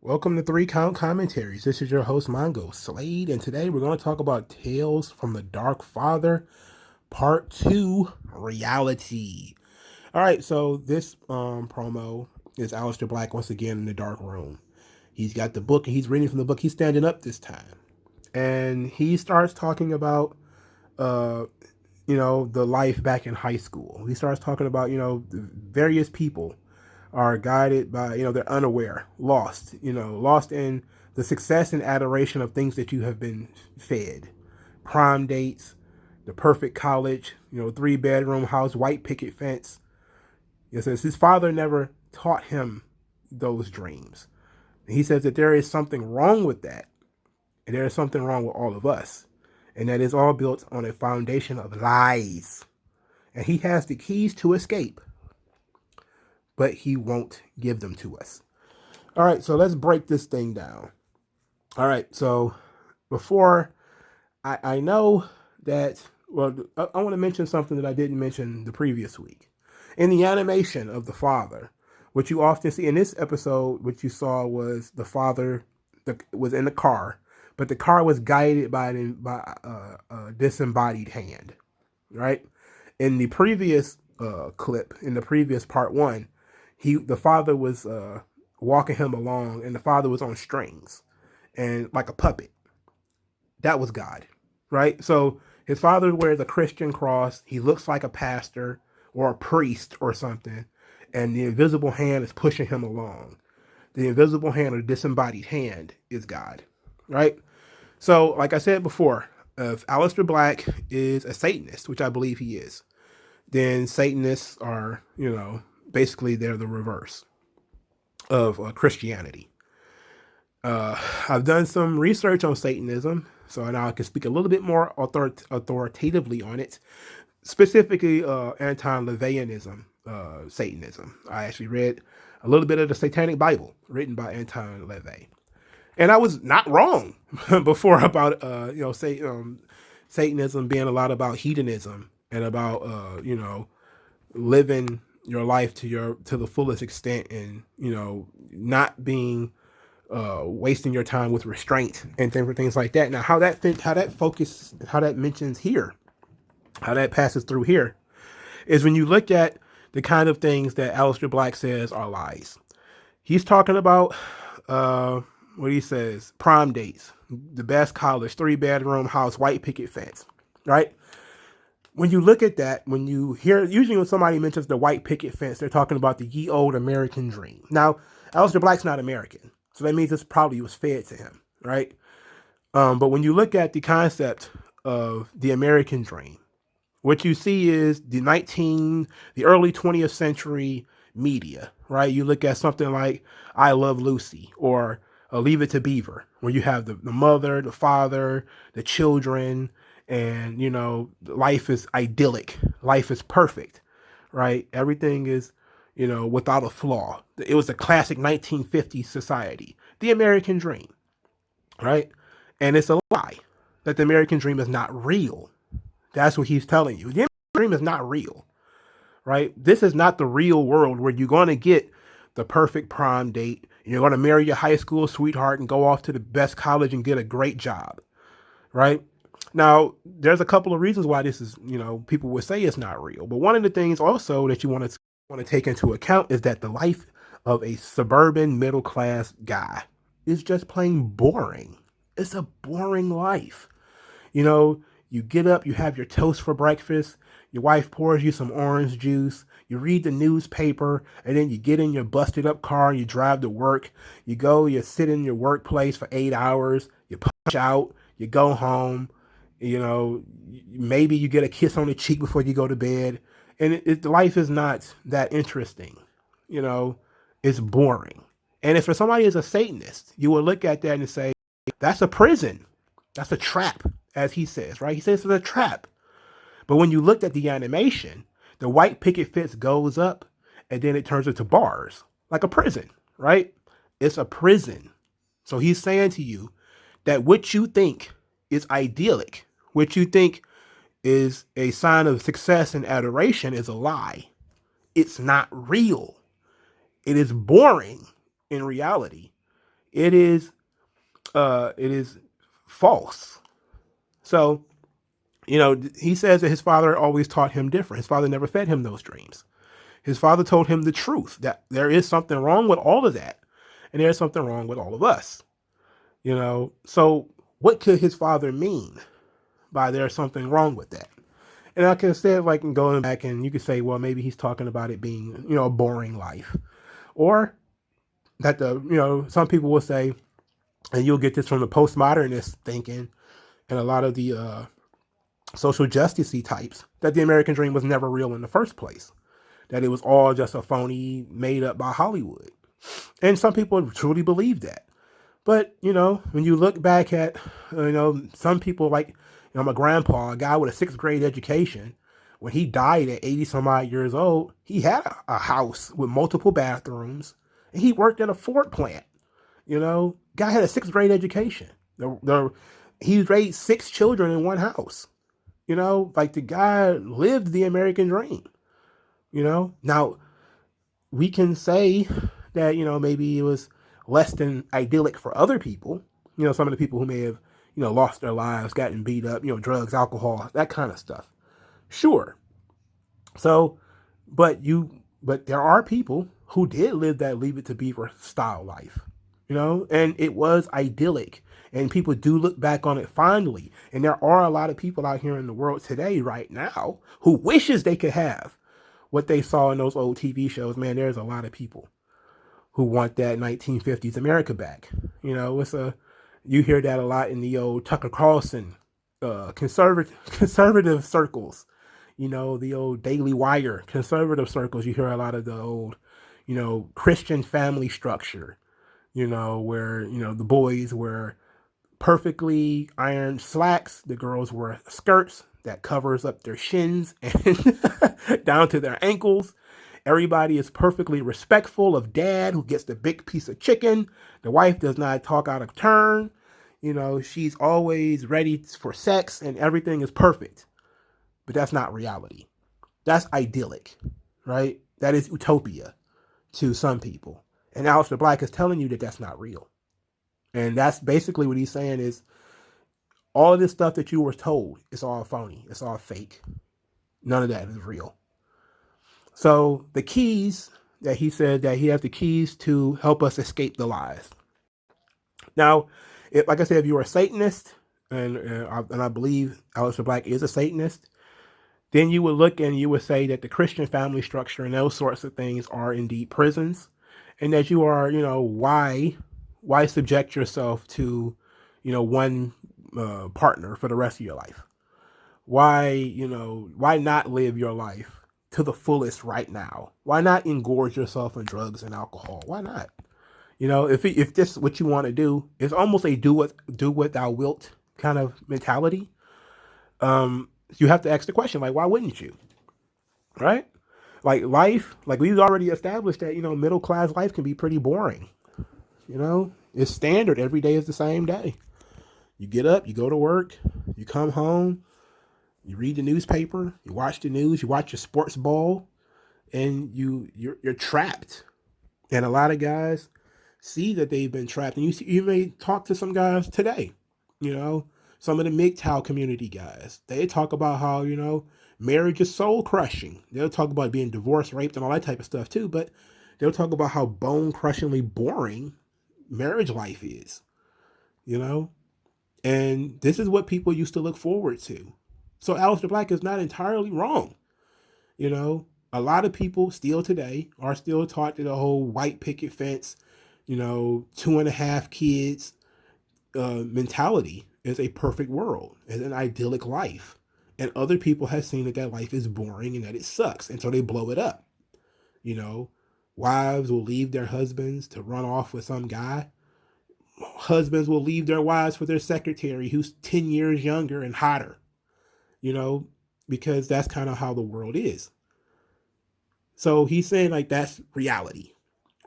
Welcome to Three Count Commentaries. This is your host, MongoSlade, and today we're going to talk about Tales from the Dark Father, Part 2, Reality. All right, so this promo is Aleister Black once again in the dark room. He's got the book, and he's reading from the book. He's standing up this time. And he starts talking about, the life back in high school. He starts talking about, various people are guided by, they're unaware, lost in the success and adoration of things that you have been fed. Prom dates, the perfect college, 3-bedroom house, white picket fence. It says his father never taught him those dreams. And he says that there is something wrong with that. And there is something wrong with all of us. And that is all built on a foundation of lies. And he has the keys to escape, but he won't give them to us. All right, so let's break this thing down. All right, so before I know that, I want to mention something that I didn't mention the previous week. In the animation of the father, what you often see in this episode, what you saw was the father was in the car, but the car was guided by a disembodied hand, right? In the previous clip, in the previous part 1, the father was walking him along, and the father was on strings and like a puppet. That was God, right? So his father wears a Christian cross. He looks like a pastor or a priest or something, and the invisible hand is pushing him along. The invisible hand or disembodied hand is God, right? So, like I said before, if Aleister Black is a Satanist, which I believe he is, then Satanists are, basically they're the reverse of Christianity. I've done some research on Satanism, so now I can speak a little bit more authoritatively on it, specifically anti-LaVeyanism, Satanism. I actually read a little bit of the Satanic Bible written by Anton LaVey. And I was not wrong before about, Satanism being a lot about hedonism and about, living your life to the fullest extent, and not being wasting your time with restraint and things like that. Now, how that mentions here, how that passes through here, is when you look at the kind of things that Aleister Black says are lies. He's talking about what he says: prom dates, the best college, 3-bedroom house, white picket fence, right? When you look at that, when you hear, usually when somebody mentions the white picket fence, they're talking about the ye old American dream. Now, Aleister Black's not American, so that means this probably was fed to him, right? But when you look at the concept of the American dream, what you see is the early 20th century media, right? You look at something like I Love Lucy or Leave It to Beaver, where you have the mother, the father, the children, and life is idyllic, life is perfect, right? Everything is without a flaw. It was a classic 1950s society, the American dream, right? And it's a lie that the American dream is not real. That's what he's telling you. The American dream is not real, right? This is not the real world where you're going to get the perfect prom date, and you're going to marry your high school sweetheart and go off to the best college and get a great job, right? Now, there's a couple of reasons why this is, people would say it's not real. But one of the things also that you want to take into account is that the life of a suburban middle class guy is just plain boring. It's a boring life. You get up, you have your toast for breakfast, your wife pours you some orange juice, you read the newspaper, and then you get in your busted up car, you drive to work, you sit in your workplace for 8 hours, you punch out, you go home, maybe you get a kiss on the cheek before you go to bed, and life is not that interesting. It's boring. And if for somebody is a Satanist, you will look at that and say, that's a prison. That's a trap, as he says, right? He says it's a trap. But when you look at the animation, the white picket fence goes up and then it turns into bars, like a prison, right? It's a prison. So he's saying to you that what you think is idyllic, what you think is a sign of success and adoration, is a lie. It's not real. It is boring in reality. it is false. So, he says that his father always taught him different. His father never fed him those dreams. His father told him the truth, that there is something wrong with all of that, and there's something wrong with all of us. So what could his father mean by there's something wrong with that? And like I said, like going back, and you could say, well, maybe he's talking about it being, a boring life, or that some people will say, and you'll get this from the postmodernist thinking, and a lot of the social justicey types, that the American dream was never real in the first place, that it was all just a phony made up by Hollywood. And some people truly believe that. But, when you look back at, some people like, my grandpa, a guy with a sixth grade education, when he died at 80 some odd years old, he had a house with multiple bathrooms, and he worked at a Ford plant. Guy had a sixth grade education. He raised 6 children in one house. Like the guy lived the American dream. Now we can say that, maybe it was less than idyllic for other people. Some of the people who may have, lost their lives, gotten beat up, drugs, alcohol, that kind of stuff. Sure. So, but there are people who did live that Leave It to Beaver style life, and it was idyllic, and people do look back on it fondly. And there are a lot of people out here in the world today, right now, who wishes they could have what they saw in those old TV shows. Man, there's a lot of people who want that 1950s America back. You hear that a lot in the old Tucker Carlson conservative circles. The old Daily Wire conservative circles. You hear a lot of the old, Christian family structure. Where the boys wear perfectly ironed slacks, the girls wear skirts that covers up their shins and down to their ankles. Everybody is perfectly respectful of dad, who gets the big piece of chicken. The wife does not talk out of turn. She's always ready for sex, and everything is perfect. But that's not reality. That's idyllic, right? That is utopia to some people. And Aleister Black is telling you that that's not real. And that's basically what he's saying is, all of this stuff that you were told, it's all phony. It's all fake. None of that is real. So the keys that he said, that he has the keys to help us escape the lies. Now, like I said, if you are a Satanist, and I believe Aleister Black is a Satanist, then you would look and you would say that the Christian family structure and those sorts of things are indeed prisons, and that you are, why subject yourself to, one partner for the rest of your life? Why not live your life to the fullest right now? Why not engorge yourself in drugs and alcohol? Why not? If this is what you want to do, it's almost a do what thou wilt kind of mentality. You have to ask the question, like, why wouldn't you? Right? Like life, like we've already established that, middle class life can be pretty boring. It's standard. Every day is the same day. You get up, you go to work, you come home, you read the newspaper, you watch the news, you watch your sports ball, and you're trapped. And a lot of guys see that they've been trapped. And you may talk to some guys today, some of the MGTOW community guys. They talk about how, marriage is soul crushing. They'll talk about being divorced, raped, and all that type of stuff too. But they'll talk about how bone crushingly boring marriage life is, and this is what people used to look forward to. So Aleister Black is not entirely wrong. A lot of people still today are still taught that the whole white picket fence, 2.5 kids mentality is a perfect world, is an idyllic life. And other people have seen that life is boring and that it sucks. And so they blow it up. Wives will leave their husbands to run off with some guy. Husbands will leave their wives for their secretary who's 10 years younger and hotter, because that's kind of how the world is. So he's saying like that's reality.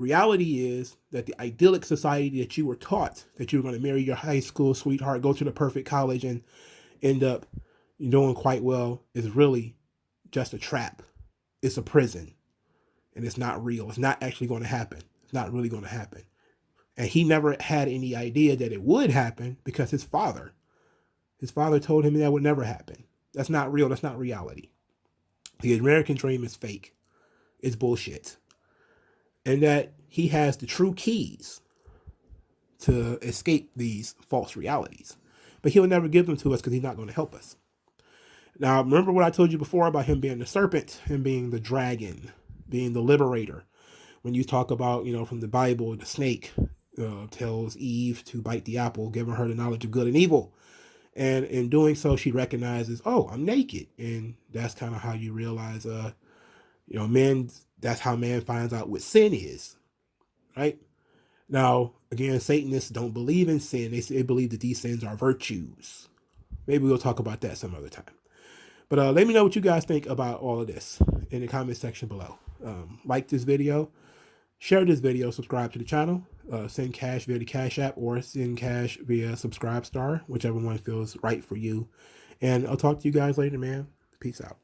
Reality is that the idyllic society that you were taught, that you were going to marry your high school sweetheart, go to the perfect college, and end up doing quite well, is really just a trap. It's a prison. And it's not real. It's not actually going to happen. It's not really going to happen. And he never had any idea that it would happen because his father told him that would never happen. That's not real. That's not reality. The American dream is fake. It's bullshit. And that he has the true keys to escape these false realities. But he'll never give them to us because he's not going to help us. Now, remember what I told you before about him being the serpent, him being the dragon, being the liberator. When you talk about, from the Bible, the snake tells Eve to bite the apple, giving her the knowledge of good and evil. And in doing so, she recognizes, oh, I'm naked. And that's kind of how you realize, that's how man finds out what sin is, right? Now, again, Satanists don't believe in sin. They believe that these sins are virtues. Maybe we'll talk about that some other time. But let me know what you guys think about all of this in the comment section below. Like this video, share this video, subscribe to the channel, send cash via the Cash App or send cash via Subscribe Star, whichever one feels right for you. And I'll talk to you guys later, man. Peace out.